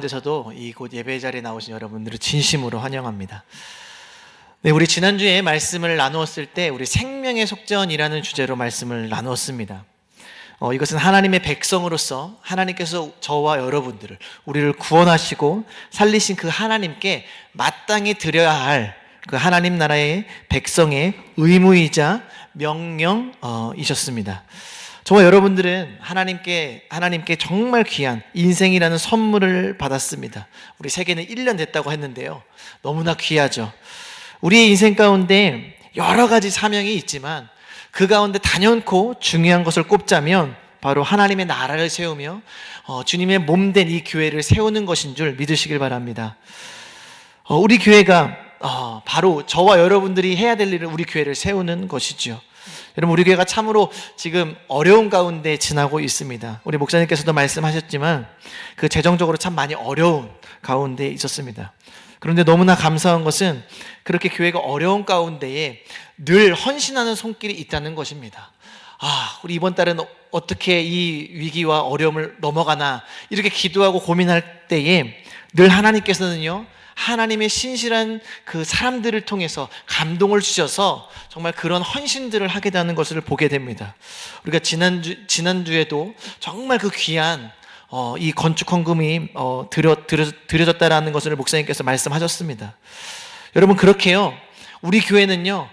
데서도 이곳 예배 자리에 나오신 여러분들을 진심으로 환영합니다. 네, 우리 지난주에 말씀을 나누었을 때 우리 생명의 속전이라는 주제로 말씀을 나누었습니다. 이것은 하나님의 백성으로서 하나님께서 저와 여러분들을, 우리를 구원하시고 살리신 그 하나님께 마땅히 드려야 할 그 하나님 나라의 백성의 의무이자 명령이셨습니다. 저와 여러분들은 하나님께 정말 귀한 인생이라는 선물을 받았습니다. 우리 세계는 1년 됐다고 했는데요, 너무나 귀하죠. 우리의 인생 가운데 여러 가지 사명이 있지만 그 가운데 단연코 중요한 것을 꼽자면 바로 하나님의 나라를 세우며 주님의 몸된 이 교회를 세우는 것인 줄 믿으시길 바랍니다. 우리 교회가 바로 저와 여러분들이 해야 될 일은 우리 교회를 세우는 것이죠. 여러분, 우리 교회가 참으로 지금 어려운 가운데 지나고 있습니다. 우리 목사님께서도 말씀하셨지만 그 재정적으로 참 많이 어려운 가운데 있었습니다. 그런데 너무나 감사한 것은 그렇게 교회가 어려운 가운데에 늘 헌신하는 손길이 있다는 것입니다. 우리 이번 달은 어떻게 이 위기와 어려움을 넘어가나 이렇게 기도하고 고민할 때에 늘 하나님께서는요, 하나님의 신실한 그 사람들을 통해서 감동을 주셔서 정말 그런 헌신들을 하게 되는 것을 보게 됩니다. 우리가 지난주에도 정말 그 귀한 이 건축 헌금이 드려졌다라는 것을 목사님께서 말씀하셨습니다. 여러분, 그렇게요, 우리 교회는요,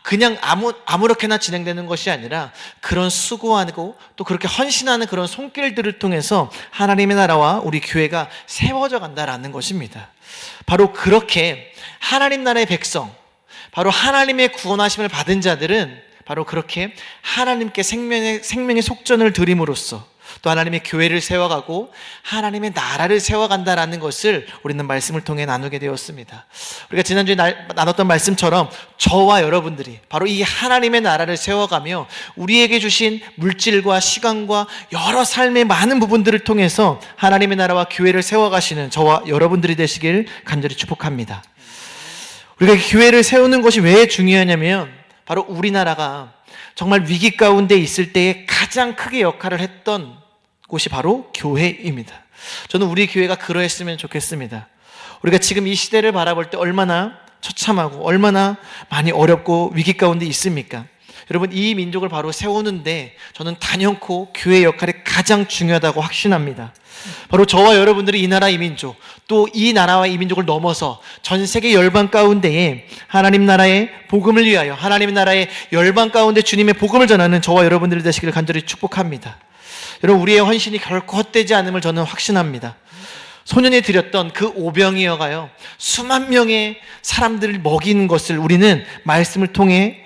그냥 아무렇게나 진행되는 것이 아니라 그런 수고하고 또 그렇게 헌신하는 그런 손길들을 통해서 하나님의 나라와 우리 교회가 세워져 간다라는 것입니다. 바로 그렇게 하나님 나라의 백성, 바로 하나님의 구원하심을 받은 자들은 바로 그렇게 하나님께 생명의 속전을 드림으로써 또 하나님의 교회를 세워가고 하나님의 나라를 세워간다라는 것을 우리는 말씀을 통해 나누게 되었습니다. 우리가 지난주에 나눴던 말씀처럼 저와 여러분들이 바로 이 하나님의 나라를 세워가며 우리에게 주신 물질과 시간과 여러 삶의 많은 부분들을 통해서 하나님의 나라와 교회를 세워가시는 저와 여러분들이 되시길 간절히 축복합니다. 우리가 교회를 세우는 것이 왜 중요하냐면 바로 우리나라가 정말 위기 가운데 있을 때에 가장 크게 역할을 했던 곳이 바로 교회입니다. 저는 우리 교회가 그러했으면 좋겠습니다. 우리가 지금 이 시대를 바라볼 때 얼마나 처참하고 얼마나 많이 어렵고 위기 가운데 있습니까? 여러분, 이 민족을 바로 세우는데 저는 단연코 교회의 역할이 가장 중요하다고 확신합니다. 바로 저와 여러분들이 이 나라 이 민족, 또 이 나라와 이 민족을 넘어서 전 세계 열방 가운데에 하나님 나라의 복음을 위하여 하나님 나라의 열방 가운데 주님의 복음을 전하는 저와 여러분들이 되시기를 간절히 축복합니다. 여러분, 우리의 헌신이 결코 헛되지 않음을 저는 확신합니다. 소년이 드렸던 그 오병이어가요, 수만 명의 사람들을 먹이는 것을 우리는 말씀을 통해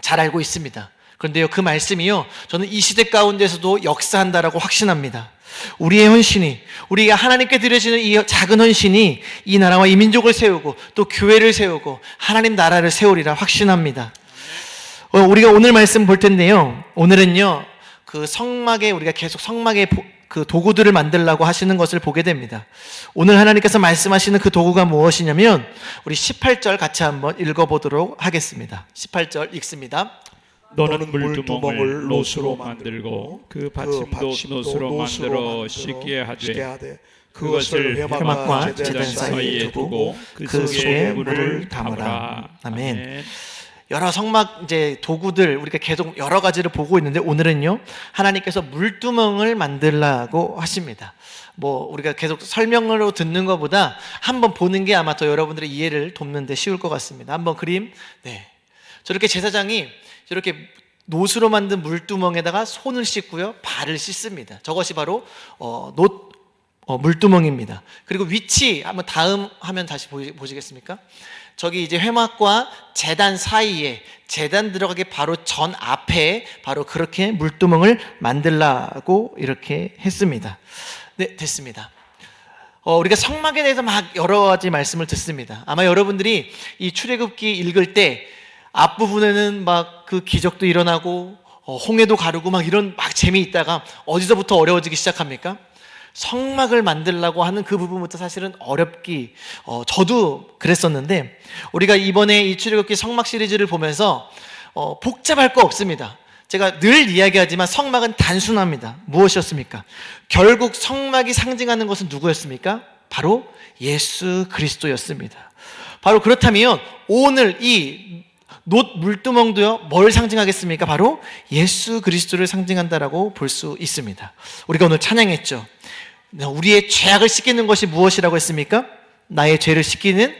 잘 알고 있습니다. 그런데요, 그 말씀이요, 저는 이 시대 가운데서도 역사한다라고 확신합니다. 우리의 헌신이, 우리가 하나님께 드려지는 이 작은 헌신이 이 나라와 이 민족을 세우고 또 교회를 세우고 하나님 나라를 세우리라 확신합니다. 우리가 오늘 말씀 볼 텐데요, 오늘은요, 그 성막에 우리가 계속 성막에 그 도구들을 만들라고 하시는 것을 보게 됩니다. 오늘 하나님께서 말씀하시는 그 도구가 무엇이냐면 우리 18절 같이 한번 읽어보도록 하겠습니다. 18절 읽습니다. 너는 물두멍을 노수로 만들고 그 받침도 노수로 만들어 씻게 하되 그것을 회막과 제단 사이에 두고 그 속에 물을 담으라. 아멘. 여러 성막 도구들 우리가 계속 여러 가지를 보고 있는데 오늘은요, 하나님께서 물두멍을 만들라고 하십니다. 우리가 계속 설명으로 듣는 것보다 한번 보는 게 아마 더 여러분들의 이해를 돕는 데 쉬울 것 같습니다. 한번 그림. 저렇게 제사장이 저렇게 노수로 만든 물두멍에다가 손을 씻고요, 발을 씻습니다. 저것이 바로 물두멍입니다. 그리고 위치 한번 다음 화면 다시 보시겠습니까? 저기 이제 회막과 제단 사이에, 제단 들어가기 바로 전 앞에 바로 그렇게 물두멍을 만들라고 이렇게 했습니다. 네, 됐습니다. 우리가 성막에 대해서 막 여러 가지 말씀을 듣습니다. 아마 여러분들이 이 출애굽기 읽을 때 앞부분에는 막 그 기적도 일어나고 홍해도 가르고 막 이런 막 재미있다가 어디서부터 어려워지기 시작합니까? 성막을 만들려고 하는 그 부분부터 사실은 어렵기, 저도 그랬었는데 우리가 이번에 이 출애굽기 성막 시리즈를 보면서 복잡할 거 없습니다. 제가 늘 이야기하지만 성막은 단순합니다. 무엇이었습니까? 결국 성막이 상징하는 것은 누구였습니까? 바로 예수 그리스도였습니다. 바로 그렇다면 오늘 이 놋 물두멍도요, 뭘 상징하겠습니까? 바로 예수 그리스도를 상징한다라고 볼 수 있습니다. 우리가 오늘 찬양했죠. 우리의 죄악을 씻기는 것이 무엇이라고 했습니까? 나의 죄를 씻기는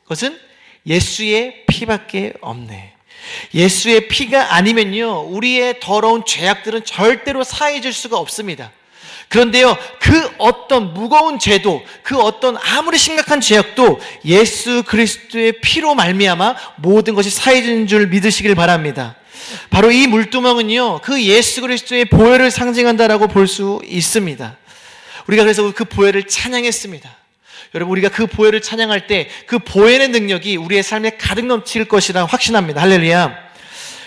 것은 예수의 피밖에 없네. 예수의 피가 아니면요, 우리의 더러운 죄악들은 절대로 사해질 수가 없습니다. 그런데요, 그 어떤 무거운 죄도, 그 어떤 아무리 심각한 죄악도 예수 그리스도의 피로 말미암아 모든 것이 사해지는 줄 믿으시길 바랍니다. 바로 이 물두멍은요, 그 예수 그리스도의 보혈을 상징한다라고 볼 수 있습니다. 우리가 그래서 그 보혈을 찬양했습니다. 여러분, 우리가 그 보혈을 찬양할 때 그 보혈의 능력이 우리의 삶에 가득 넘칠 것이라 확신합니다. 할렐루야.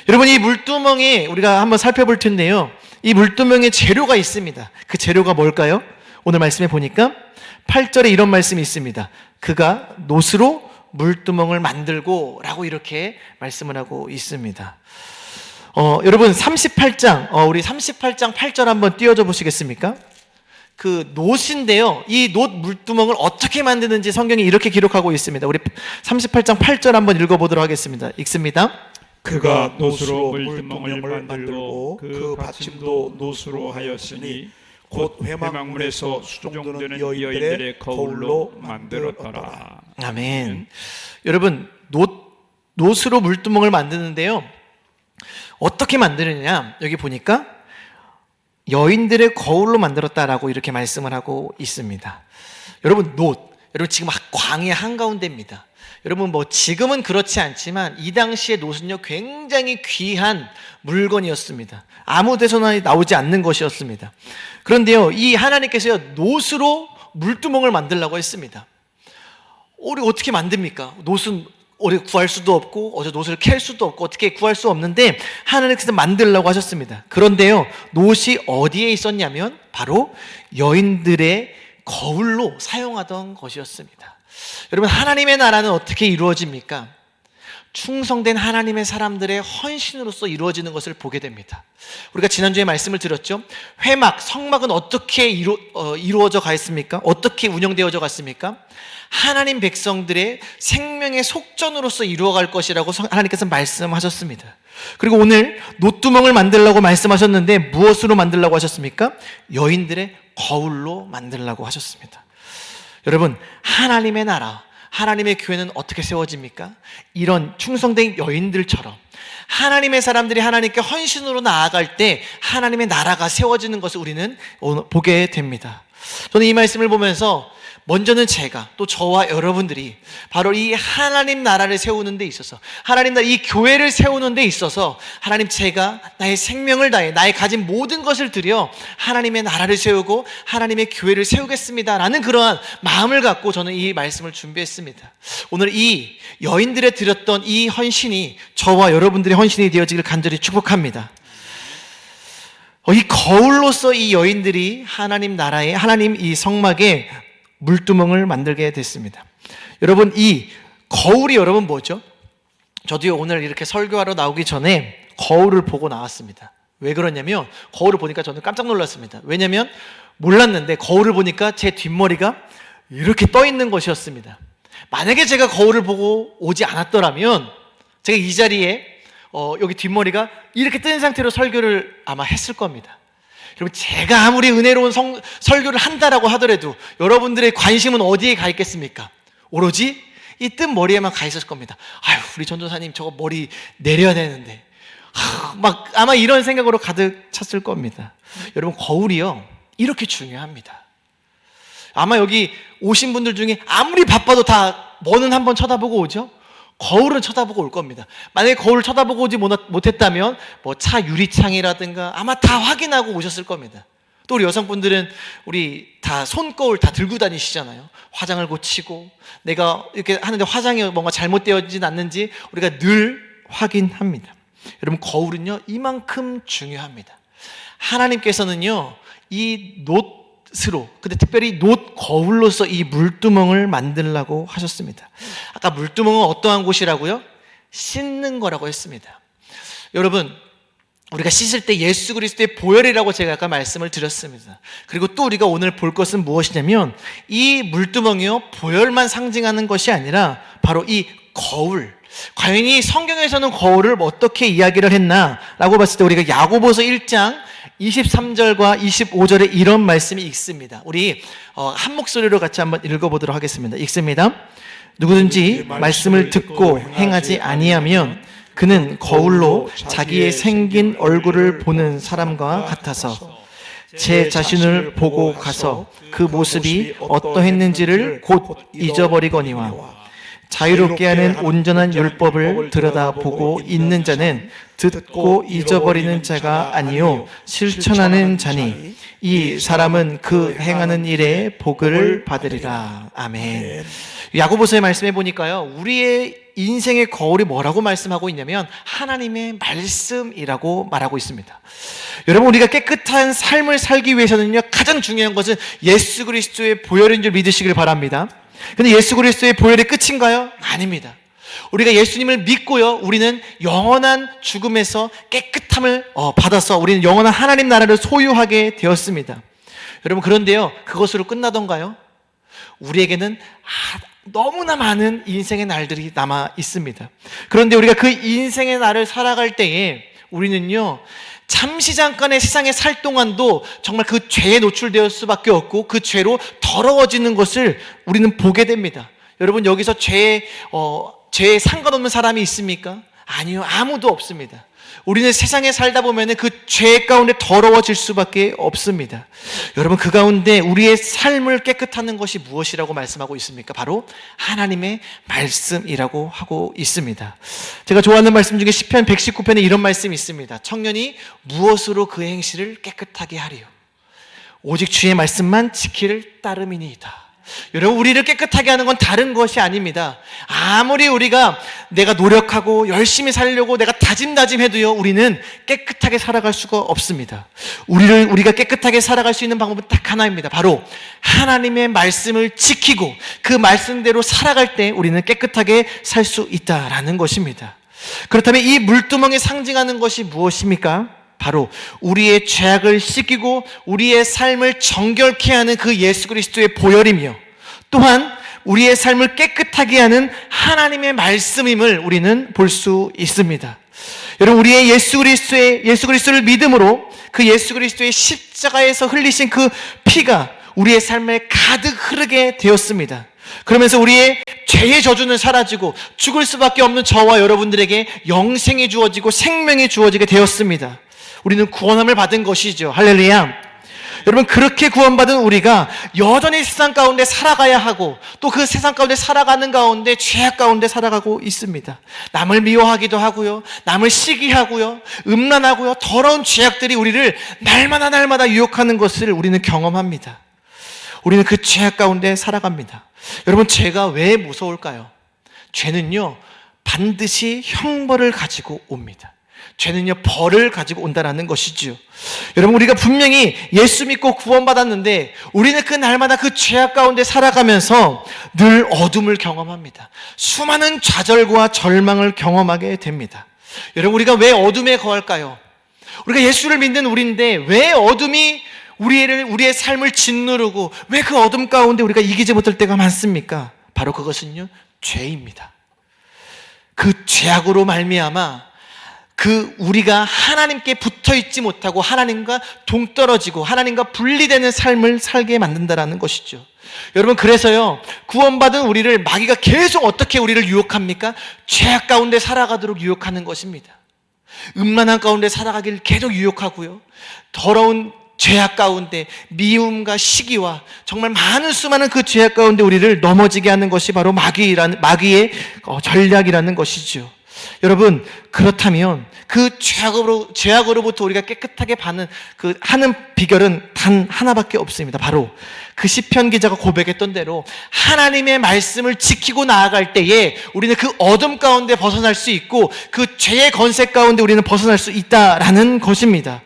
여러분, 이 물두멍에 우리가 한번 살펴볼 텐데요, 이 물두멍에 재료가 있습니다. 그 재료가 뭘까요? 오늘 말씀에 보니까 8절에 이런 말씀이 있습니다. 그가 놋으로 물두멍을 만들고 라고 이렇게 말씀을 하고 있습니다. 여러분 38장, 우리 38장 8절 한번 띄워줘 보시겠습니까? 그 놋인데요, 이 놋 물두멍을 어떻게 만드는지 성경이 이렇게 기록하고 있습니다. 우리 38장 8절 한번 읽어보도록 하겠습니다. 읽습니다. 그가 놋으로 물두멍을 만들고 그 받침도 놋으로 하였으니 곧 회막문에서 수종되는 여인들의 거울로 만들었더라. 아멘. 여러분, 놋으로 물두멍을 만드는데요, 어떻게 만드느냐, 여기 보니까 여인들의 거울로 만들었다라고 이렇게 말씀을 하고 있습니다. 여러분, 여러분 지금 광야 한가운데입니다. 여러분, 지금은 그렇지 않지만 이 당시의 놋은요, 굉장히 귀한 물건이었습니다. 아무 데서나 나오지 않는 것이었습니다. 그런데요, 이 하나님께서요, 놋으로 물두멍을 만들라고 했습니다. 우리 어떻게 만듭니까? 놋은 우리 구할 수도 없고 어제 놋을 캘 수도 없고 어떻게 구할 수 없는데 하나님께서 만들라고 하셨습니다. 그런데요, 놋이 어디에 있었냐면 바로 여인들의 거울로 사용하던 것이었습니다. 여러분, 하나님의 나라는 어떻게 이루어집니까? 충성된 하나님의 사람들의 헌신으로서 이루어지는 것을 보게 됩니다. 우리가 지난주에 말씀을 드렸죠. 성막은 어떻게 이루어져 가 있습니까? 어떻게 운영되어져 갔습니까? 하나님 백성들의 생명의 속전으로서 이루어갈 것이라고 하나님께서 말씀하셨습니다. 그리고 오늘 놋두멍을 만들라고 말씀하셨는데 무엇으로 만들라고 하셨습니까? 여인들의 거울로 만들라고 하셨습니다. 여러분, 하나님의 나라, 하나님의 교회는 어떻게 세워집니까? 이런 충성된 여인들처럼 하나님의 사람들이 하나님께 헌신으로 나아갈 때 하나님의 나라가 세워지는 것을 우리는 오늘 보게 됩니다. 저는 이 말씀을 보면서 먼저는 제가, 또 저와 여러분들이 바로 이 하나님 나라를 세우는 데 있어서, 하나님 나라, 이 교회를 세우는 데 있어서 하나님, 제가 나의 생명을 다해 나의 가진 모든 것을 들여 하나님의 나라를 세우고 하나님의 교회를 세우겠습니다 라는 그러한 마음을 갖고 저는 이 말씀을 준비했습니다. 오늘 이 여인들의 드렸던 이 헌신이 저와 여러분들의 헌신이 되어지길 간절히 축복합니다. 이 거울로서 이 여인들이 하나님 나라의, 하나님 이 성막에 물두멍을 만들게 됐습니다. 여러분, 이 거울이 여러분 뭐죠? 저도요, 오늘 이렇게 설교하러 나오기 전에 거울을 보고 나왔습니다. 왜 그러냐면 거울을 보니까 저는 깜짝 놀랐습니다. 왜냐면 몰랐는데 거울을 보니까 제 뒷머리가 이렇게 떠 있는 것이었습니다. 만약에 제가 거울을 보고 오지 않았더라면 제가 이 자리에 여기 뒷머리가 이렇게 뜬 상태로 설교를 아마 했을 겁니다. 여러분, 제가 아무리 은혜로운 설교를 한다라고 하더라도 여러분들의 관심은 어디에 가 있겠습니까? 오로지 이 뜬 머리에만 가 있었을 겁니다. 아유, 우리 전도사님 저거 머리 내려야 되는데, 막 아마 이런 생각으로 가득 찼을 겁니다. 여러분, 거울이요, 이렇게 중요합니다. 아마 여기 오신 분들 중에 아무리 바빠도 다 뭐는 한번 쳐다보고 오죠? 거울은 쳐다보고 올 겁니다. 만약에 거울을 쳐다보고 오지 못했다면 차 유리창이라든가 아마 다 확인하고 오셨을 겁니다. 또 우리 여성분들은 우리 다 손거울 다 들고 다니시잖아요. 화장을 고치고 내가 이렇게 하는데 화장이 뭔가 잘못되어지진 않는지 우리가 늘 확인합니다. 여러분, 거울은요, 이만큼 중요합니다. 하나님께서는요, 이 놋으로, 근데 특별히 놋 거울로서 이 물두멍을 만들라고 하셨습니다. 아까 물두멍은 어떠한 곳이라고요? 씻는 거라고 했습니다. 여러분, 우리가 씻을 때 예수 그리스도의 보혈이라고 제가 아까 말씀을 드렸습니다. 그리고 또 우리가 오늘 볼 것은 무엇이냐면 이 물두멍이요 보혈만 상징하는 것이 아니라 바로 이 거울. 과연 이 성경에서는 거울을 어떻게 이야기를 했나라고 봤을 때 우리가 야고보서 1장 23절과 25절에 이런 말씀이 있습니다. 우리 한 목소리로 같이 한번 읽어보도록 하겠습니다. 읽습니다. 누구든지 말씀을 듣고 행하지 아니하면 그는 거울로 자기의 생긴 얼굴을 보는 사람과 같아서 제 자신을 보고 가서 그 모습이 어떠했는지를 곧 잊어버리거니와 자유롭게 하는 온전한 율법을 들여다보고 있는 자는 듣고 잊어버리는 자가 아니요 실천하는 자니 이 사람은 그 행하는 일에 복을 받으리라. 아멘. 야고보서의 말씀해 보니까요, 우리의 인생의 거울이 뭐라고 말씀하고 있냐면 하나님의 말씀이라고 말하고 있습니다. 여러분, 우리가 깨끗한 삶을 살기 위해서는요, 가장 중요한 것은 예수 그리스도의 보혈인 줄 믿으시길 바랍니다. 근데 예수 그리스도의 보혈이 끝인가요? 아닙니다. 우리가 예수님을 믿고요, 우리는 영원한 죽음에서 깨끗함을 받아서 우리는 영원한 하나님 나라를 소유하게 되었습니다. 여러분, 그런데요, 그것으로 끝나던가요? 우리에게는 너무나 많은 인생의 날들이 남아 있습니다. 그런데 우리가 그 인생의 날을 살아갈 때에 우리는요, 잠시 잠깐의 세상에 살 동안도 정말 그 죄에 노출될 수밖에 없고 그 죄로 더러워지는 것을 우리는 보게 됩니다. 여러분, 여기서 죄에 상관없는 사람이 있습니까? 아니요, 아무도 없습니다. 우리는 세상에 살다 보면 그 죄 가운데 더러워질 수밖에 없습니다. 여러분, 그 가운데 우리의 삶을 깨끗하는 것이 무엇이라고 말씀하고 있습니까? 바로 하나님의 말씀이라고 하고 있습니다. 제가 좋아하는 말씀 중에 시편 119편에 이런 말씀이 있습니다. 청년이 무엇으로 그 행실을 깨끗하게 하리요? 오직 주의 말씀만 지키를 따름이니이다. 여러분, 우리를 깨끗하게 하는 건 다른 것이 아닙니다. 아무리 우리가 내가 노력하고 열심히 살려고 내가 다짐해도요, 우리는 깨끗하게 살아갈 수가 없습니다. 우리가 깨끗하게 살아갈 수 있는 방법은 딱 하나입니다. 바로 하나님의 말씀을 지키고 그 말씀대로 살아갈 때 우리는 깨끗하게 살 수 있다라는 것입니다. 그렇다면 이 물두멍이 상징하는 것이 무엇입니까? 바로 우리의 죄악을 씻기고 우리의 삶을 정결케 하는 그 예수 그리스도의 보혈이며 또한 우리의 삶을 깨끗하게 하는 하나님의 말씀임을 우리는 볼 수 있습니다. 여러분, 우리의 예수 그리스도를 믿음으로 그 예수 그리스도의 십자가에서 흘리신 그 피가 우리의 삶에 가득 흐르게 되었습니다. 그러면서 우리의 죄의 저주는 사라지고 죽을 수밖에 없는 저와 여러분들에게 영생이 주어지고 생명이 주어지게 되었습니다. 우리는 구원함을 받은 것이죠. 할렐루야. 여러분, 그렇게 구원받은 우리가 여전히 세상 가운데 살아가야 하고 또 그 세상 가운데 살아가는 가운데 죄악 가운데 살아가고 있습니다. 남을 미워하기도 하고요, 남을 시기하고요, 음란하고요, 더러운 죄악들이 우리를 날마다 유혹하는 것을 우리는 경험합니다. 우리는 그 죄악 가운데 살아갑니다. 여러분, 죄가 왜 무서울까요? 죄는요, 반드시 형벌을 가지고 옵니다. 죄는요, 벌을 가지고 온다는 것이죠. 여러분, 우리가 분명히 예수 믿고 구원받았는데 우리는 그 날마다 그 죄악 가운데 살아가면서 늘 어둠을 경험합니다. 수많은 좌절과 절망을 경험하게 됩니다. 여러분, 우리가 왜 어둠에 거할까요? 우리가 예수를 믿는 우리인데 왜 어둠이 우리의 삶을 짓누르고 왜 그 어둠 가운데 우리가 이기지 못할 때가 많습니까? 바로 그것은요, 죄입니다. 그 죄악으로 말미암아 우리가 하나님께 붙어 있지 못하고 하나님과 동떨어지고 하나님과 분리되는 삶을 살게 만든다라는 것이죠. 여러분, 그래서요, 구원받은 우리를 마귀가 계속 어떻게 우리를 유혹합니까? 죄악 가운데 살아가도록 유혹하는 것입니다. 음란한 가운데 살아가기를 계속 유혹하고요, 더러운 죄악 가운데 미움과 시기와 정말 수많은 그 죄악 가운데 우리를 넘어지게 하는 것이 바로 마귀의 전략이라는 것이죠. 여러분, 그렇다면 그 죄악으로부터 우리가 깨끗하게 하는 비결은 단 하나밖에 없습니다. 바로 그 시편 기자가 고백했던 대로 하나님의 말씀을 지키고 나아갈 때에 우리는 그 어둠 가운데 벗어날 수 있고 그 죄의 건세 가운데 우리는 벗어날 수 있다라는 것입니다.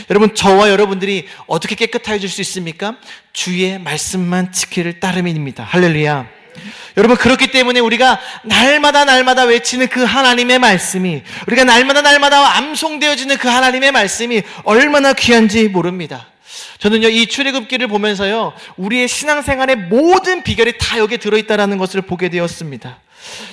여러분, 저와 여러분들이 어떻게 깨끗해질 수 있습니까? 주의 말씀만 지키를 따름입니다. 할렐루야. 여러분, 그렇기 때문에 우리가 날마다 외치는 그 하나님의 말씀이, 우리가 날마다 암송되어지는 그 하나님의 말씀이 얼마나 귀한지 모릅니다. 저는요, 이 출애굽기를 보면서요, 우리의 신앙생활의 모든 비결이 다 여기에 들어있다는 것을 보게 되었습니다.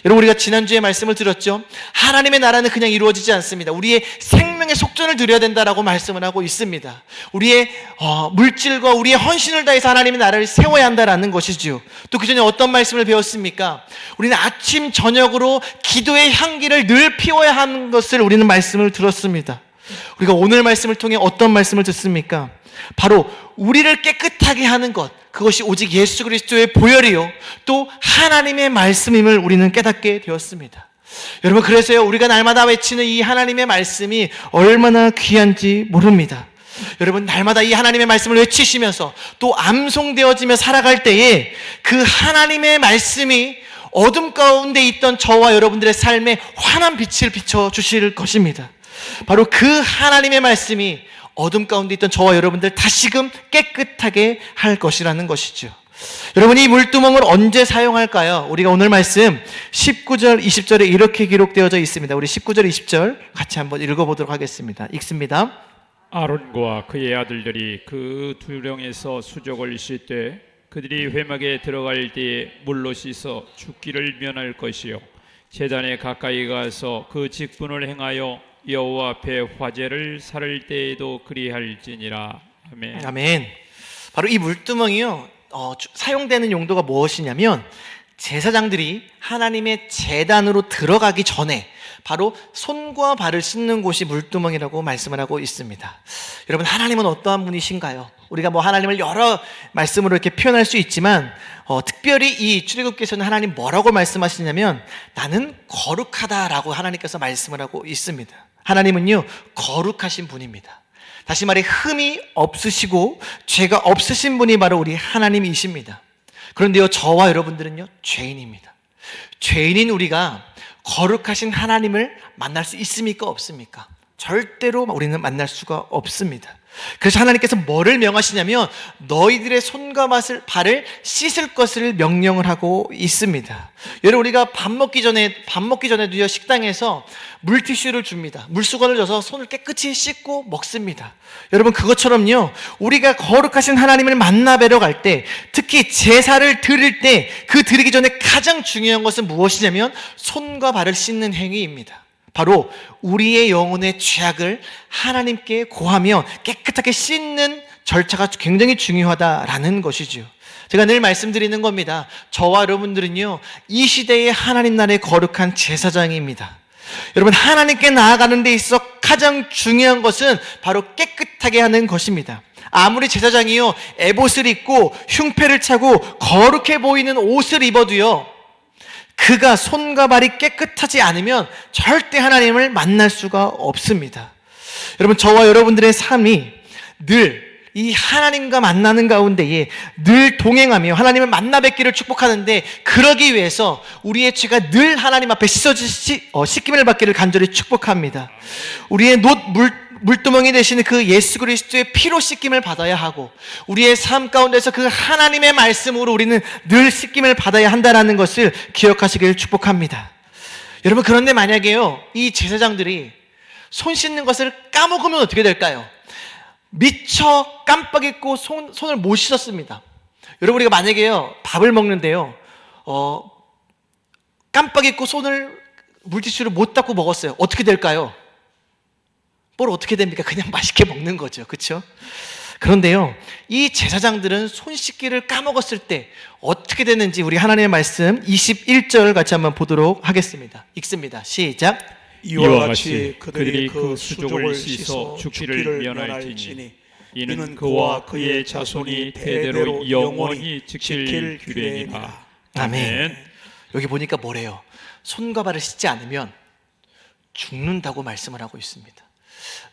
여러분, 우리가 지난주에 말씀을 들었죠. 하나님의 나라는 그냥 이루어지지 않습니다. 우리의 생명의 속전을 드려야 된다라고 말씀을 하고 있습니다. 우리의 물질과 우리의 헌신을 다해서 하나님의 나라를 세워야 한다라는 것이죠. 또 그 전에 어떤 말씀을 배웠습니까? 우리는 아침 저녁으로 기도의 향기를 늘 피워야 하는 것을 우리는 말씀을 들었습니다. 우리가 오늘 말씀을 통해 어떤 말씀을 듣습니까? 바로 우리를 깨끗하게 하는 것, 그것이 오직 예수 그리스도의 보혈이요 또 하나님의 말씀임을 우리는 깨닫게 되었습니다. 여러분, 그래서요, 우리가 날마다 외치는 이 하나님의 말씀이 얼마나 귀한지 모릅니다. 여러분, 날마다 이 하나님의 말씀을 외치시면서 또 암송되어지며 살아갈 때에 그 하나님의 말씀이 어둠 가운데 있던 저와 여러분들의 삶에 환한 빛을 비춰주실 것입니다. 바로 그 하나님의 말씀이 어둠 가운데 있던 저와 여러분들 다시금 깨끗하게 할 것이라는 것이죠. 여러분, 이 물두멍을 언제 사용할까요? 우리가 오늘 말씀 19절, 20절에 이렇게 기록되어져 있습니다. 우리 19절, 20절 같이 한번 읽어보도록 하겠습니다. 읽습니다. 아론과 그의 아들들이 그 두령에서 수족을 씻되 그들이 회막에 들어갈 때에 물로 씻어 죽기를 면할 것이요 제단에 가까이 가서 그 직분을 행하여 여호와 앞에 화제를 살을 때에도 그리할지니라. 아멘. 아멘. 바로 이 물두멍이요, 사용되는 용도가 무엇이냐면 제사장들이 하나님의 제단으로 들어가기 전에 바로 손과 발을 씻는 곳이 물두멍이라고 말씀을 하고 있습니다. 여러분, 하나님은 어떠한 분이신가요? 우리가 하나님을 여러 말씀으로 이렇게 표현할 수 있지만 특별히 이 출애굽기에서는 하나님 뭐라고 말씀하시냐면 나는 거룩하다라고 하나님께서 말씀을 하고 있습니다. 하나님은요, 거룩하신 분입니다. 다시 말해 흠이 없으시고 죄가 없으신 분이 바로 우리 하나님이십니다. 그런데요, 저와 여러분들은요, 죄인입니다. 죄인인 우리가 거룩하신 하나님을 만날 수 있습니까? 없습니까? 절대로 우리는 만날 수가 없습니다. 그래서 하나님께서 뭐를 명하시냐면 너희들의 손과 발을 씻을 것을 명령을 하고 있습니다. 여러분, 우리가 밥 먹기 전에도요, 식당에서 물티슈를 줍니다. 물수건을 줘서 손을 깨끗이 씻고 먹습니다. 여러분, 그것처럼요, 우리가 거룩하신 하나님을 만나 뵈러 갈 때, 특히 제사를 드릴 때 그 드리기 전에 가장 중요한 것은 무엇이냐면 손과 발을 씻는 행위입니다. 바로 우리의 영혼의 죄악을 하나님께 고하며 깨끗하게 씻는 절차가 굉장히 중요하다라는 것이죠. 제가 늘 말씀드리는 겁니다. 저와 여러분들은요, 이 시대의 하나님 나라의 거룩한 제사장입니다. 여러분, 하나님께 나아가는 데 있어 가장 중요한 것은 바로 깨끗하게 하는 것입니다. 아무리 제사장이요, 에봇을 입고 흉패를 차고 거룩해 보이는 옷을 입어도요, 그가 손과 발이 깨끗하지 않으면 절대 하나님을 만날 수가 없습니다. 여러분, 저와 여러분들의 삶이 늘 이 하나님과 만나는 가운데에 늘 동행하며 하나님을 만나 뵙기를 축복하는데, 그러기 위해서 우리의 죄가 늘 하나님 앞에 씻김을 받기를 간절히 축복합니다. 우리의 물두멍이 되시는 그 예수 그리스도의 피로 씻김을 받아야 하고, 우리의 삶 가운데서 그 하나님의 말씀으로 우리는 늘 씻김을 받아야 한다는 것을 기억하시길 축복합니다. 여러분, 그런데 만약에요, 이 제사장들이 손 씻는 것을 까먹으면 어떻게 될까요? 미처 깜빡 잊고 손을 못 씻었습니다. 여러분, 우리가 만약에요, 밥을 먹는데요, 깜빡 잊고 손을 물티슈를 못 닦고 먹었어요. 어떻게 될까요? 뭘 어떻게 됩니까? 그냥 맛있게 먹는 거죠. 그렇죠? 그런데요, 이 제사장들은 손 씻기를 까먹었을 때 어떻게 되는지 우리 하나님의 말씀 21절 같이 한번 보도록 하겠습니다. 읽습니다. 시작. 이와 같이 그들이 그 수족을 씻어 죽기를 면할지니 이는 그와 그의 자손이 대대로 영원히 지킬 규례니라. 아멘. 여기 보니까 뭐래요? 손과 발을 씻지 않으면 죽는다고 말씀을 하고 있습니다.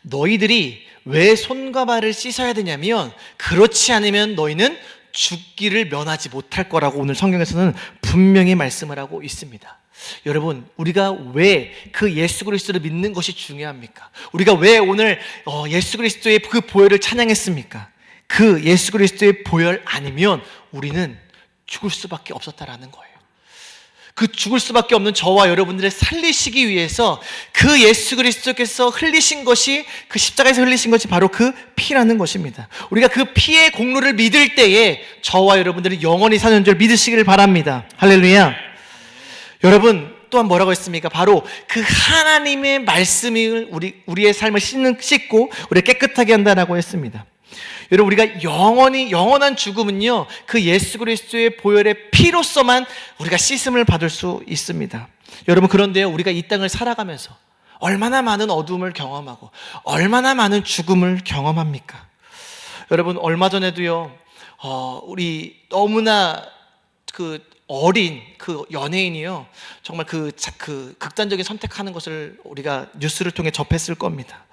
너희들이 왜 손과 발을 씻어야 되냐면, 그렇지 않으면 너희는 죽기를 면하지 못할 거라고 오늘 성경에서는 분명히 말씀을 하고 있습니다. 여러분, 우리가 왜 그 예수 그리스도를 믿는 것이 중요합니까? 우리가 왜 오늘 예수 그리스도의 그 보혈을 찬양했습니까? 그 예수 그리스도의 보혈 아니면 우리는 죽을 수밖에 없었다라는 거예요. 그 죽을 수밖에 없는 저와 여러분들을 살리시기 위해서 그 예수 그리스도께서 흘리신 것이, 그 십자가에서 흘리신 것이 바로 그 피라는 것입니다. 우리가 그 피의 공로를 믿을 때에 저와 여러분들이 영원히 사는 줄 믿으시기를 바랍니다. 할렐루야. 여러분, 또한 뭐라고 했습니까? 바로 그 하나님의 말씀이 우리의 삶을 씻고 우리를 깨끗하게 한다라고 했습니다. 여러분, 우리가 영원한 죽음은요, 그 예수 그리스도의 보혈의 피로서만 우리가 씻음을 받을 수 있습니다. 여러분, 그런데요, 우리가 이 땅을 살아가면서 얼마나 많은 어두움을 경험하고 얼마나 많은 죽음을 경험합니까? 여러분, 얼마 전에도요, 우리 너무나 어린 그 연예인이요, 정말 그 극단적인 선택하는 것을 우리가 뉴스를 통해 접했을 겁니다.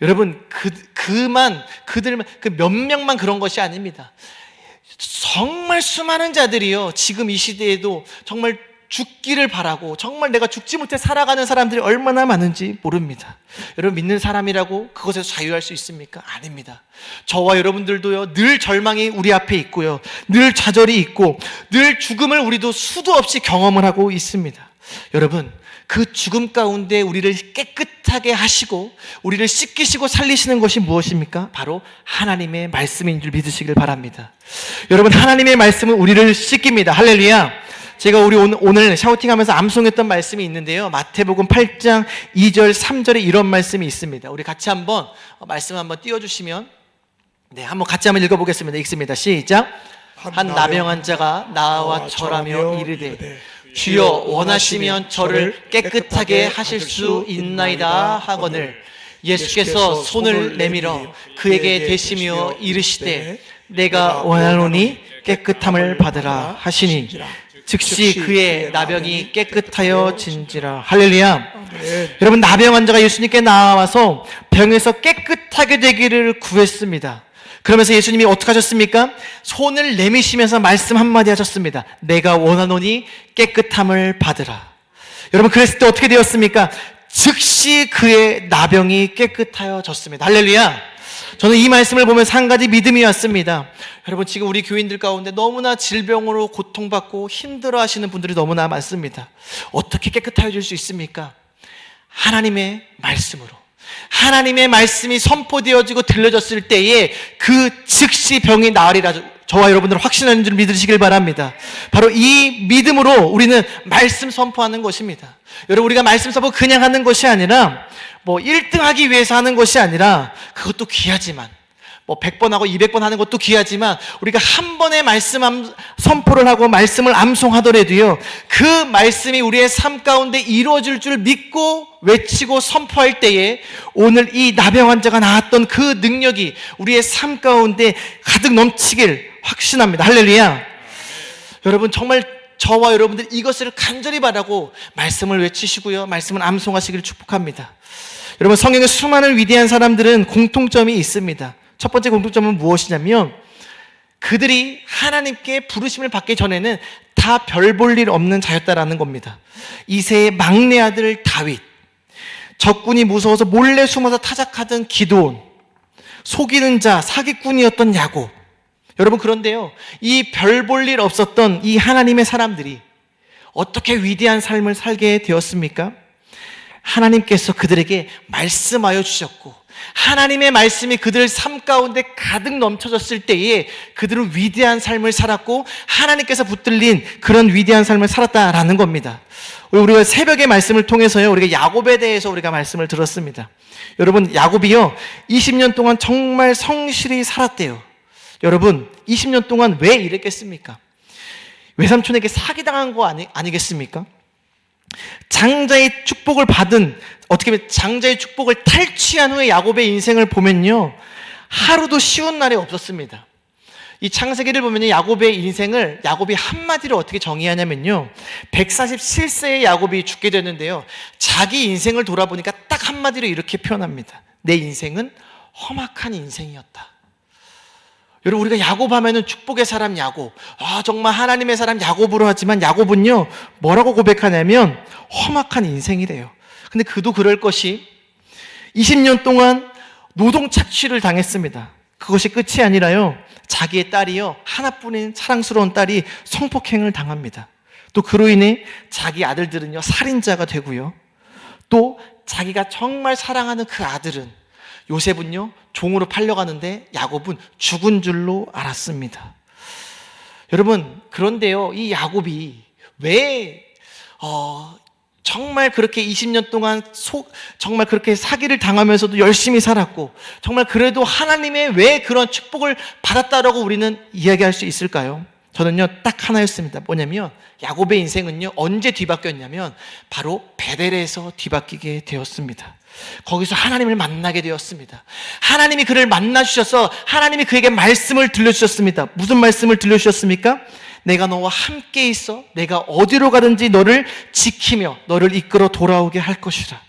여러분, 그들만 그 몇 명만 그런 것이 아닙니다. 정말 수많은 자들이요, 지금 이 시대에도 정말 죽기를 바라고 정말 내가 죽지 못해 살아가는 사람들이 얼마나 많은지 모릅니다. 여러분, 믿는 사람이라고 그것에서 자유할 수 있습니까? 아닙니다. 저와 여러분들도요, 늘 절망이 우리 앞에 있고요, 늘 좌절이 있고 늘 죽음을 우리도 수도 없이 경험을 하고 있습니다. 여러분, 그 죽음 가운데 우리를 깨끗하게 하시고 우리를 씻기시고 살리시는 것이 무엇입니까? 바로 하나님의 말씀인 줄 믿으시길 바랍니다. 여러분, 하나님의 말씀은 우리를 씻깁니다. 할렐루야. 제가 오늘 샤우팅하면서 암송했던 말씀이 있는데요, 마태복음 8장 2절 3절에 이런 말씀이 있습니다. 우리 같이 한번 말씀 한번 띄워주시면, 네, 한번 같이 한번 읽어보겠습니다. 읽습니다. 시작. 한 나병한 자가 나와 절하며 이르되 주여 원하시면 저를 깨끗하게 하실 수 있나이다 하거늘 예수께서 손을 내밀어 그에게 대시며 이르시되 내가 원하노니 깨끗함을 받으라 하시니 즉시 그의 나병이 깨끗하여 진지라. 할렐루야. 여러분, 나병 환자가 예수님께 나와서 병에서 깨끗하게 되기를 구했습니다. 그러면서 예수님이 어떻게 하셨습니까? 손을 내미시면서 말씀 한마디 하셨습니다. 내가 원하노니 깨끗함을 받으라. 여러분, 그랬을 때 어떻게 되었습니까? 즉시 그의 나병이 깨끗하여졌습니다. 할렐루야. 저는 이 말씀을 보면서 한 가지 믿음이 왔습니다. 여러분, 지금 우리 교인들 가운데 너무나 질병으로 고통받고 힘들어하시는 분들이 너무나 많습니다. 어떻게 깨끗하여질 수 있습니까? 하나님의 말씀으로. 하나님의 말씀이 선포되어지고 들려졌을 때에 그 즉시 병이 나으리라, 저와 여러분들 확신하는 줄 믿으시길 바랍니다. 바로 이 믿음으로 우리는 말씀 선포하는 것입니다. 여러분, 우리가 말씀 선포 그냥 하는 것이 아니라 1등 하기 위해서 하는 것이 아니라, 그것도 귀하지만 100번 하고 200번 하는 것도 귀하지만 우리가 한 번의 말씀 선포를 하고 말씀을 암송하더라도요, 그 말씀이 우리의 삶 가운데 이루어질 줄 믿고 외치고 선포할 때에 오늘 이 나병 환자가 나왔던 그 능력이 우리의 삶 가운데 가득 넘치길 확신합니다. 할렐루야. 여러분, 정말 저와 여러분들 이것을 간절히 바라고 말씀을 외치시고요, 말씀을 암송하시기를 축복합니다. 여러분, 성경에 수많은 위대한 사람들은 공통점이 있습니다. 첫 번째 공통점은 무엇이냐면, 그들이 하나님께 부르심을 받기 전에는 다 별 볼 일 없는 자였다라는 겁니다. 이새의 막내 아들 다윗, 적군이 무서워서 몰래 숨어서 타작하던 기드온, 속이는 자 사기꾼이었던 야곱. 여러분, 그런데요, 이 별 볼 일 없었던 이 하나님의 사람들이 어떻게 위대한 삶을 살게 되었습니까? 하나님께서 그들에게 말씀하여 주셨고, 하나님의 말씀이 그들 삶 가운데 가득 넘쳐졌을 때에 그들은 위대한 삶을 살았고 하나님께서 붙들린 그런 위대한 삶을 살았다라는 겁니다. 우리가 새벽의 말씀을 통해서요, 우리가 야곱에 대해서 우리가 말씀을 들었습니다. 여러분, 야곱이요 20년 동안 정말 성실히 살았대요. 여러분, 20년 동안 왜 이랬겠습니까? 외삼촌에게 사기당한 거 아니겠습니까? 장자의 축복을 받은, 어떻게 보면 장자의 축복을 탈취한 후에 야곱의 인생을 보면요, 하루도 쉬운 날이 없었습니다. 이 창세기를 보면 야곱의 인생을, 야곱이 한마디로 어떻게 정의하냐면요, 147세에 야곱이 죽게 되는데요, 자기 인생을 돌아보니까 딱 한마디로 이렇게 표현합니다. 내 인생은 험악한 인생이었다. 여러분, 우리가 야곱 하면은 축복의 사람 야곱, 정말 하나님의 사람 야곱으로 하지만, 야곱은요 뭐라고 고백하냐면 험악한 인생이래요. 근데 그도 그럴 것이 20년 동안 노동 착취를 당했습니다. 그것이 끝이 아니라요, 자기의 딸이요, 하나뿐인 사랑스러운 딸이 성폭행을 당합니다. 또 그로 인해 자기 아들들은요 살인자가 되고요. 또 자기가 정말 사랑하는 그 아들은 요셉은요 종으로 팔려가는데 야곱은 죽은 줄로 알았습니다. 여러분, 그런데요 이 야곱이 왜 정말 그렇게 20년 동안 정말 그렇게 사기를 당하면서도 열심히 살았고 정말 그래도 하나님의 왜 그런 축복을 받았다라고 우리는 이야기할 수 있을까요? 저는요 딱 하나였습니다. 뭐냐면 야곱의 인생은요 언제 뒤바뀌었냐면 바로 베델에서 뒤바뀌게 되었습니다. 거기서 하나님을 만나게 되었습니다. 하나님이 그를 만나주셔서 하나님이 그에게 말씀을 들려주셨습니다. 무슨 말씀을 들려주셨습니까? 내가 너와 함께 있어 내가 어디로 가든지 너를 지키며 너를 이끌어 돌아오게 할 것이라.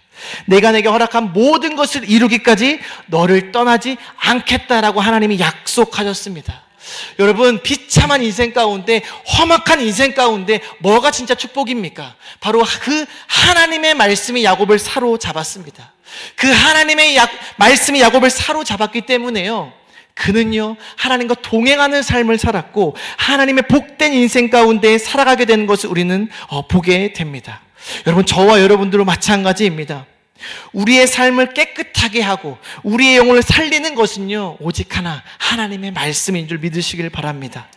내가 내게 허락한 모든 것을 이루기까지 너를 떠나지 않겠다라고 하나님이 약속하셨습니다. 여러분, 비참한 인생 가운데, 험악한 인생 가운데 뭐가 진짜 축복입니까? 바로 그 하나님의 말씀이 야곱을 사로잡았습니다. 그 하나님의 말씀이 야곱을 사로잡았기 때문에요 그는요 하나님과 동행하는 삶을 살았고 하나님의 복된 인생 가운데 살아가게 되는 것을 우리는 보게 됩니다. 여러분, 저와 여러분들도 마찬가지입니다. 우리의 삶을 깨끗하게 하고 우리의 영혼을 살리는 것은요 오직 하나님의 말씀인 줄 믿으시길 바랍니다.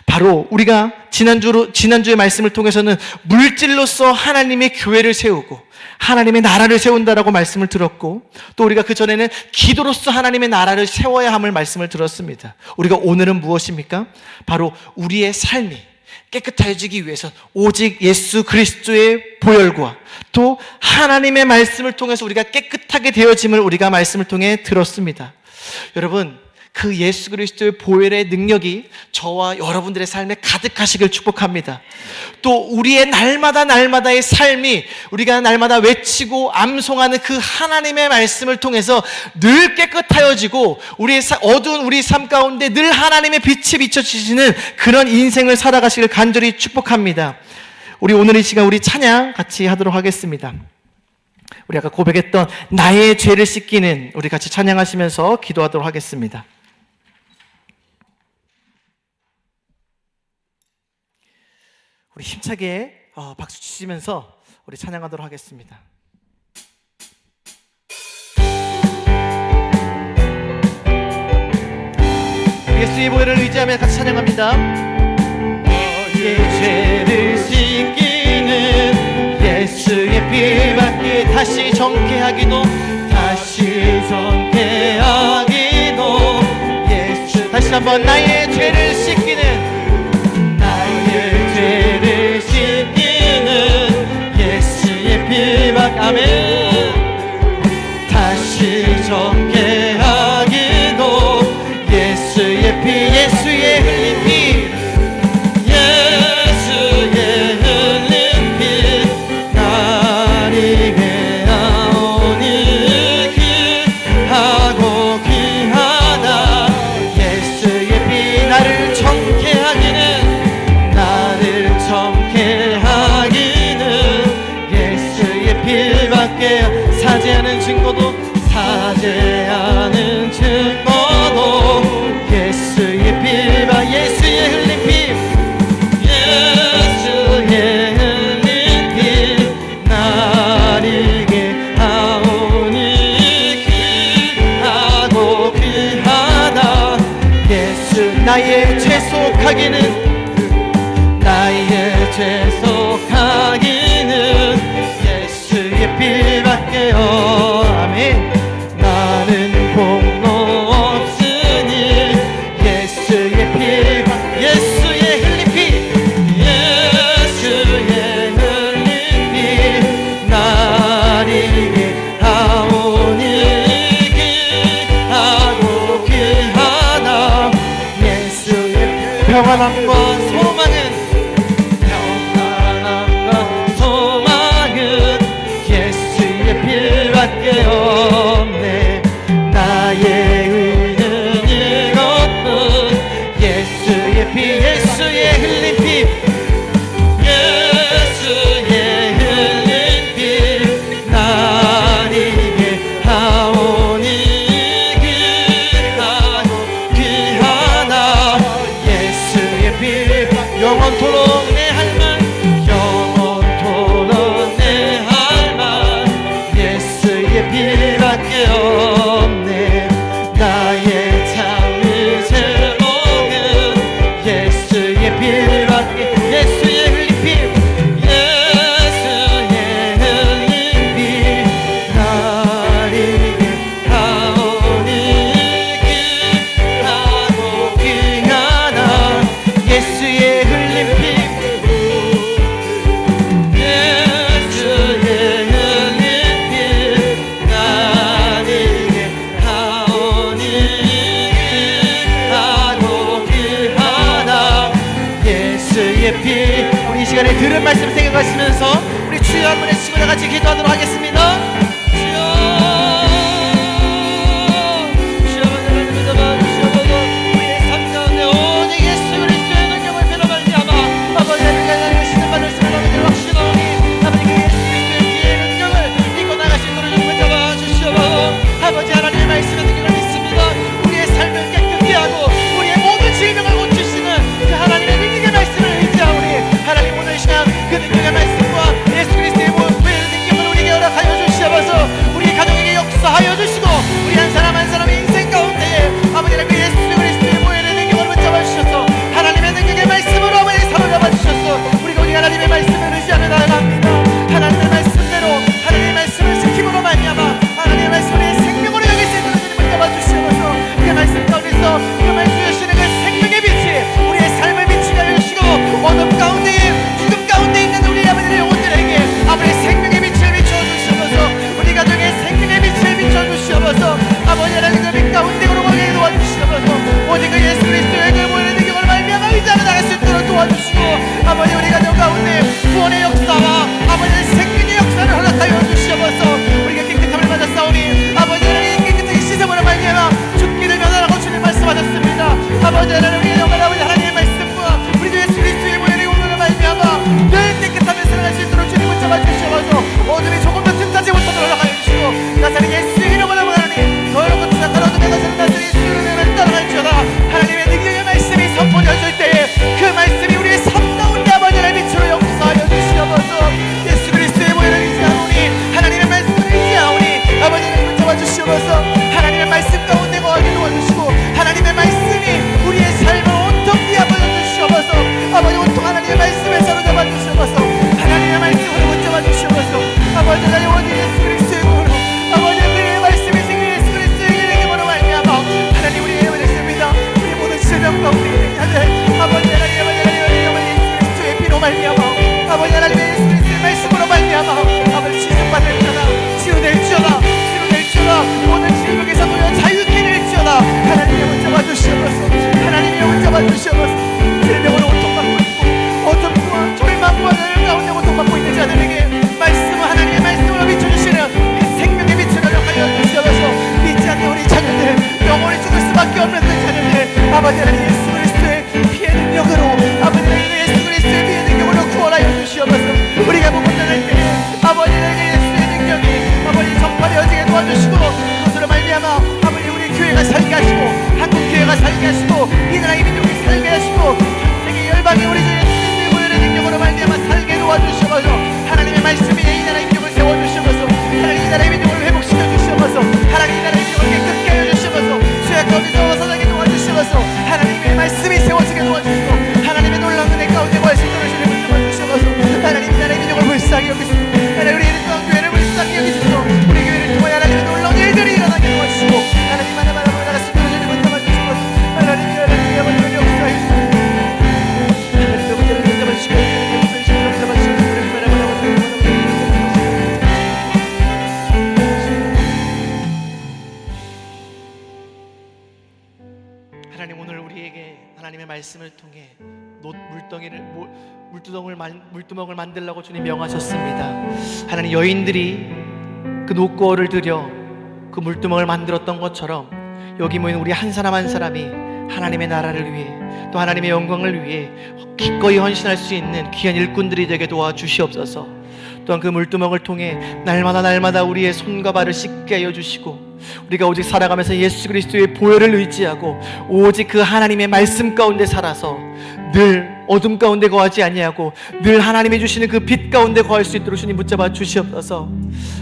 바로 우리가 지난주의 말씀을 통해서는 물질로서 하나님의 교회를 세우고 하나님의 나라를 세운다라고 말씀을 들었고, 또 우리가 그 전에는 기도로서 하나님의 나라를 세워야 함을 말씀을 들었습니다. 우리가 오늘은 무엇입니까? 바로 우리의 삶이 깨끗해지기 위해서 오직 예수 그리스도의 보혈과 또 하나님의 말씀을 통해서 우리가 깨끗하게 되어짐을 우리가 말씀을 통해 들었습니다. 여러분, 그 예수 그리스도의 보혈의 능력이 저와 여러분들의 삶에 가득하시길 축복합니다. 또 우리의 날마다의 삶이 우리가 날마다 외치고 암송하는 그 하나님의 말씀을 통해서 늘 깨끗하여지고 어두운 우리 삶 가운데 늘 하나님의 빛이 비춰주시는 그런 인생을 살아가시길 간절히 축복합니다. 우리 오늘 이 시간 우리 찬양 같이 하도록 하겠습니다. 우리 아까 고백했던 나의 죄를 씻기는, 우리 같이 찬양하시면서 기도하도록 하겠습니다. 우리 힘차게 박수 치시면서 우리 찬양하도록 하겠습니다. 예수의 보혈을 의지하며 같이 찬양합니다. 너의 죄를 씻기는 예수의 피밖에 다시 정케하기도 예수. 다시 한번 나의 죄를 씻기는 예수의 피밖에, 아멘. 다시 정케하기도 예수의 피, 예수의 흘린 피, 예수의 흘린 피, 나를 위하오니 귀하고 귀하다. 예수의 피 나를 정케하기는 사죄하는 증거도 예수의 피바, 예수의 흘린 피, 예수의 흘린 피, 나를 위하오니 귀하고 귀하다. 예수, 나의 죄 속하기는 피밖에요. 아멘. 나는 공로 없으니 예수의 피, 예수의 흘린 피, 예수의 흘린 피, 나를 위하오니 귀하고 귀하다. 예수의 평안함과 소망은 필요밖에 없네. 나의 의는 이것뿐, 예수의 피, 예수의 흘린 피, 예수의 흘린 피, 나를 위하오니 귀하고 귀하다. 예수의 피, 영원토록 내 삶은 예수의 흘린 피, 예수의 흘린 피, 나에게 하오니 하고 귀하다. 예수의 피. 우리 이 시간에 들은 말씀 생각하시면서 우리 주여 한 번 외치고 다 같이 기도하도록 하겠습니다. 하여 주시고 우리 한 사람 한 사람의 인생 가운데에 아버지의 그 예수 그리스도의 보혈의 능력을 붙잡아 주셔서 하나님의 능력의 말씀으로 아버지 사로잡아 주셔서 우리가 우리 하나님의 말씀을 의지하며 나아갑니다. 하나님의 말씀대로 하나님의 말씀을 지킴으로 말미암아 하나님의 말씀을 내 생명으로 여길 수 있도록 주님 붙잡아 주시면서 그 말씀 가운데서 그 말씀 주시는 그 생명의 빛이 우리의 삶을 비추게 하여 주시고 어둠 가운데에 죽음 가운데 있는 우리 아버지의 영혼들에게 아버지의 생명의 빛을 비추어 주시면서 우리 가정의 생명의 빛을 비춰주시옵소서. 아버지 하나님 그 빛 가운데 걸어가게 도와주시옵소서. 오직 그 예수 그리스도의 그 보혈의 능력을 말미암아 의지하며 나갈 수 있도록 도와주시고 아버지 우리 가정 가운데 구원의 역사와 아버지의 생명의 역사를 허락하여 주시옵소서. 우리가 깨끗함을 받아 싸우니 아버지 하나님 깨끗하게 씻어보라 말미암아 죽기를 면하라고 주님 말씀하셨습니다. 아버지 하나님 우리의 영광 아버지 하나님의 말씀과 우리 주 예수 그리스도의 보혈의 공로를 말미암아 늘 깨끗함을 살아갈 수 있도록 주님 붙잡아 주시옵소서. 어둠이 조금 더 틈타지 못하도록 허락하여 주시고 나사는 예수의 이름으로 하나님 더럽고 투삭한 어둠의 것을 나사는 예수의 이름을 따라갈지어다. 하나님의 능력의 말씀이 선포되어질 때에 그 말씀이 우리의 삶 가운데 아버지의 빛으로 역사하여 주시옵소서. 예수 그리스도의 보혈을 의지하오니 하나님의 말씀을 의지하오니 아버지를 붙잡아 주시옵소서. 하나님의 말씀 가운데 거하게 도와주시고 하나님의 말씀이 우리의 삶을 온통 뒤아버져 주시옵소서. 아버지 온통 하나님의 말씀에 사로잡아 주시옵소서. 하나님의 말씀으로 붙잡아 주시옵소서. 아버지 하나님 오직 예수 그리스도의 보혈로 아버지 그의 말씀이 생긴 예수 그리스도의 이름으로 말미암아 하나님 우리의 말씀입니다. 우리 모든 질병 가운데 있는 자들 아버지 하나님 아버지 예수 그리스도의 피로 말미암아 아버지 하나님 예수 그리스도의 말씀으로 말미암아 아버지 치유받을지어다. 치유될지어다. 모든 질병에서 놓여 자유케 될지어다. 하나님의 붙잡아 주시옵소서. 하나님의 붙잡아 주시옵소서. 질병으로 고통받고 있고 어둠과 절망과 늘 가운데 고통받고 있는 자들에게 말씀은 하나님의 말씀으로 비춰주시는 그 생명의 빛을 허락하여 주시옵소서. 믿지 않는 우리 자녀들 영원히 죽을 수밖에 없는 그 자녀들 아버지 하나님 예수 그리스도의 피의 능력으로 아버지 하나님 예수 그리스도의 피의 능력으로 구원하여 주시옵소서. 우리가 부분들을 때 아버지 하나님 예수의 능력이 아버지 전파되어지게 도와주시고 그것으로 말미암아 아버지 우리 교회가 살게 하시고 한국 교회가 살게 하시고 이 나라의 민족이 살게 하시고 세계 열방이 우리 주 예수 그리스도의 보혈의 능력으로 말미암아 살게 도와주시옵소서. 하나님의 말씀이 이 나라의 민족을 세워주시옵소서. 하나님 이 나라의 민족을 회복시켜 주시옵소서. 하나님 이 나라의 민족을 깨끗게 하여 주시옵소서. 죄악 가운데서 벗어나게 도와주시옵소서. 하나님의 말씀이 세워지게 도와주시고 하나님의 놀라운 은혜 가운데 거할 수 있도록 주님 붙잡아 주시옵소서. 하나님 이 나라의 민족을 불쌍히 여기시고 하나님 우리 이름과 교회를 불쌍히 여기시고 우리 교회를 통하여 하나님의 놀라운 일들이 일어나게 도와주시고 하나님 하나님 하나님 나갈 수 있도록 주님 붙잡아 주시옵소서. 하나님 하나님 아버지 역사해 주시옵소서. 하나님 아버지를 붙잡아 주시고 붙잡아 주시고 하나님 오늘 우리에게 하나님의 말씀을 통해 물두멍을 만들라고 주님 명하셨습니다. 하나님 여인들이 그 노고를 들여 그 물두멍을 만들었던 것처럼 여기 모인 우리 한 사람 한 사람이 하나님의 나라를 위해 또 하나님의 영광을 위해 기꺼이 헌신할 수 있는 귀한 일꾼들이 되게 도와주시옵소서. 또한 그 물두멍을 통해 날마다 우리의 손과 발을 씻게 하여 주시고 우리가 오직 살아가면서 예수 그리스도의 보혈을 의지하고 오직 그 하나님의 말씀 가운데 살아서 늘 어둠 가운데 거하지 아니하고 늘 하나님이 주시는 그 빛 가운데 거할 수 있도록 주님 붙잡아 주시옵소서.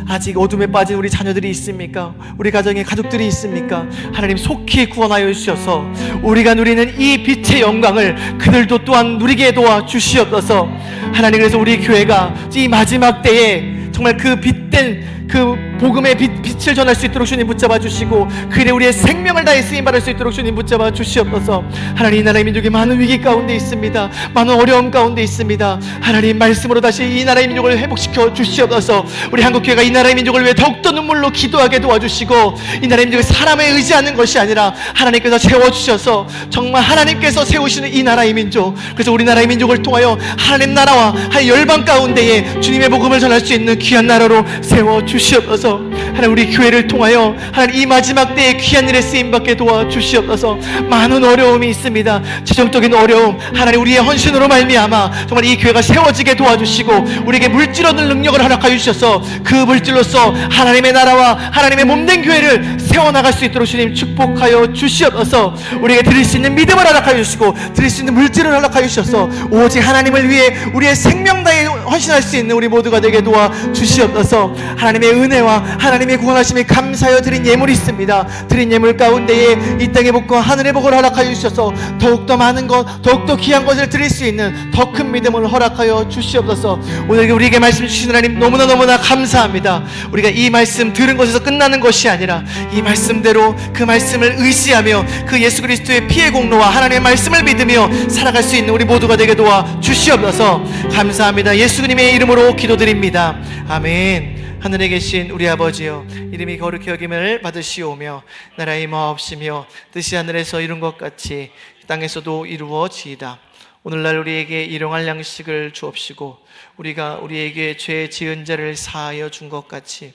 아직 어둠에 빠진 우리 자녀들이 있습니까? 우리 가정에 가족들이 있습니까? 하나님 속히 구원하여 주셔서 우리가 누리는 이 빛의 영광을 그들도 또한 누리게 도와 주시옵소서. 하나님 그래서 우리 교회가 이 마지막 때에 정말 그 빛된 그 복음의 빛을 전할 수 있도록 주님 붙잡아 주시고 그 일에 우리의 생명을 다해 쓰임받을 수 있도록 주님 붙잡아 주시옵소서. 하나님, 이 나라의 민족이 많은 위기 가운데 있습니다. 많은 어려움 가운데 있습니다. 하나님, 말씀으로 다시 이 나라의 민족을 회복시켜 주시옵소서. 우리 한국교회가 이 나라의 민족을 위해 더욱더 눈물로 기도하게 도와주시고 이 나라의 민족이 사람에 의지하는 것이 아니라 하나님께서 세워주셔서 정말 하나님께서 세우시는 이 나라의 민족, 그래서 우리나라의 민족을 통하여 하나님 나라와 한 열방 가운데에 주님의 복음을 전할 수 있는 귀한 나라로 세워주시옵소서. 하나님, 우리 교회를 통하여 하나님 이 마지막 때에 귀한 일에 쓰임받게 도와주시옵소서. 많은 어려움이 있습니다. 재정적인 어려움, 하나님 우리의 헌신으로 말미암아 정말 이 교회가 세워지게 도와주시고 우리에게 물질 얻는 능력을 허락하여 주셔서 그 물질로서 하나님의 나라와 하나님의 몸된 교회를 세워나갈 수 있도록 주님 축복하여 주시옵소서. 우리에게 드릴 수 있는 믿음을 허락하여 주시고 드릴 수 있는 물질을 허락하여 주셔서 오직 하나님을 위해 우리의 생명 다해 헌신할 수 있는 우리 모두가 되게 도와주시옵소서. 하나님의 은혜와 하나님의 구원하심에 감사하여 드린 예물이 있습니다. 드린 예물 가운데에 이 땅의 복과 하늘의 복을 허락하여 주셔서 더욱더 많은 것, 더욱더 귀한 것을 드릴 수 있는 더 큰 믿음을 허락하여 주시옵소서. 오늘 우리에게 말씀 주신 하나님 너무나 감사합니다. 우리가 이 말씀 들은 것에서 끝나는 것이 아니라 이 말씀대로 그 말씀을 의지하며 그 예수 그리스도의 피의 공로와 하나님의 말씀을 믿으며 살아갈 수 있는 우리 모두가 되게 도와 주시옵소서. 감사합니다. 예수님의 이름으로 기도드립니다. 아멘. 하늘에 계신 우리 아버지여, 이름이 거룩히 여김을 받으시오며 나라의 마옵시며 뜻이 하늘에서 이룬 것 같이 땅에서도 이루어지이다. 오늘날 우리에게 일용할 양식을 주옵시고 우리가 우리에게 죄 지은 자를 사하여 준 것 같이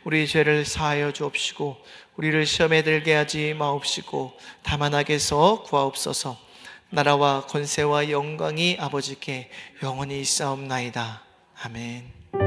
우리 죄를 사하여 주옵시고 우리를 시험에 들게 하지 마옵시고 다만 악에서 구하옵소서. 나라와 권세와 영광이 아버지께 영원히 있사옵나이다. 아멘.